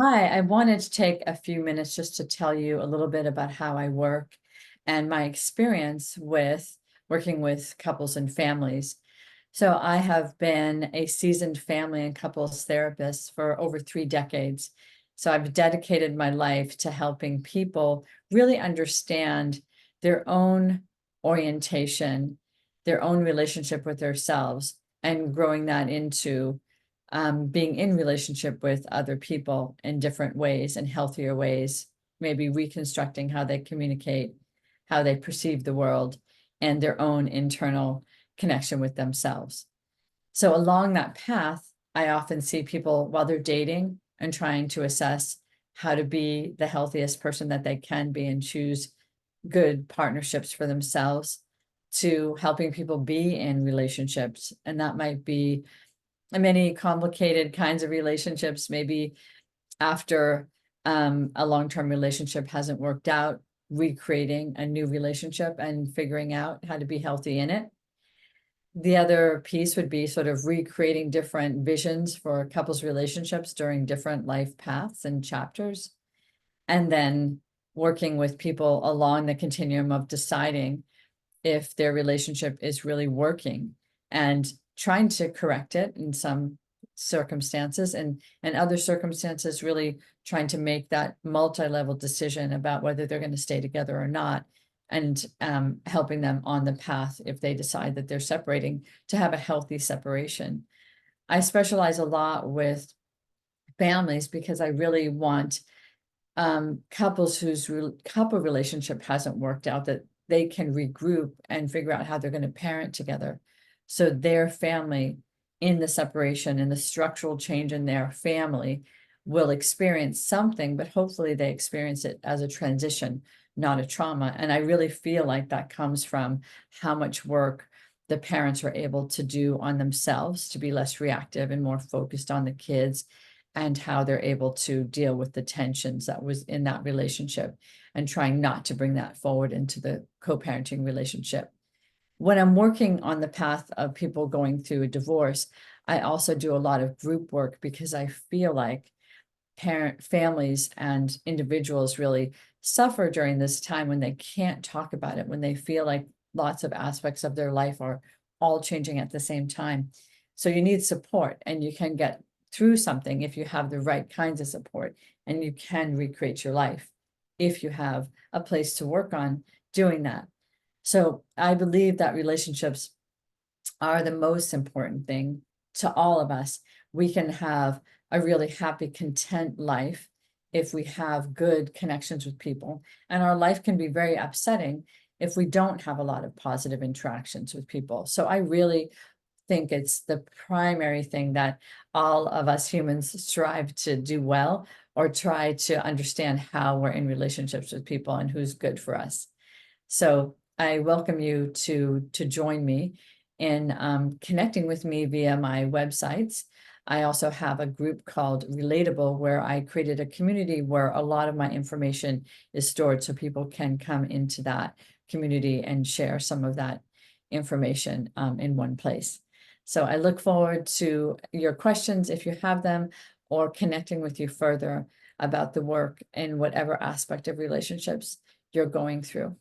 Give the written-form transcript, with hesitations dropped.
Hi, I wanted to take a few minutes just to tell you a little bit about how I work and my experience with working with couples and families. So I have been a seasoned family and couples therapist for over 3 decades. So I've dedicated my life to helping people really understand their own orientation, their own relationship with themselves, and growing that into being in relationship with other people in different ways and healthier ways, maybe reconstructing how they communicate, how they perceive the world, and their own internal connection with themselves. So along that path, I often see people while they're dating and trying to assess how to be the healthiest person that they can be and choose good partnerships for themselves, to helping people be in relationships. And that might be many complicated kinds of relationships, maybe after a long-term relationship hasn't worked out, recreating a new relationship and figuring out how to be healthy in it. The other piece would be sort of recreating different visions for couples relationships during different life paths and chapters, and then working with people along the continuum of deciding if their relationship is really working and trying to correct it in some circumstances, and other circumstances really trying to make that multi-level decision about whether they're going to stay together or not, and helping them on the path if they decide that they're separating, to have a healthy separation. I specialize a lot with families because I really want couples whose couple relationship hasn't worked out, that they can regroup and figure out how they're going to parent together. So their family in the separation and the structural change in their family will experience something, but hopefully they experience it as a transition, not a trauma. And I really feel like that comes from how much work the parents are able to do on themselves to be less reactive and more focused on the kids, and how they're able to deal with the tensions that was in that relationship and trying not to bring that forward into the co-parenting relationship. When I'm working on the path of people going through a divorce, I also do a lot of group work because I feel like families and individuals really suffer during this time when they can't talk about it, when they feel like lots of aspects of their life are all changing at the same time. So you need support, and you can get through something if you have the right kinds of support, and you can recreate your life if you have a place to work on doing that. So I believe that relationships are the most important thing to all of us. We can have a really happy, content life if we have good connections with people. And our life can be very upsetting if we don't have a lot of positive interactions with people. So I really think it's the primary thing that all of us humans strive to do well, or try to understand how we're in relationships with people and who's good for us. So I welcome you to join me in connecting with me via my websites. I also have a group called Relatable, where I created a community where a lot of my information is stored, so people can come into that community and share some of that information in one place. So I look forward to your questions if you have them, or connecting with you further about the work in whatever aspect of relationships you're going through.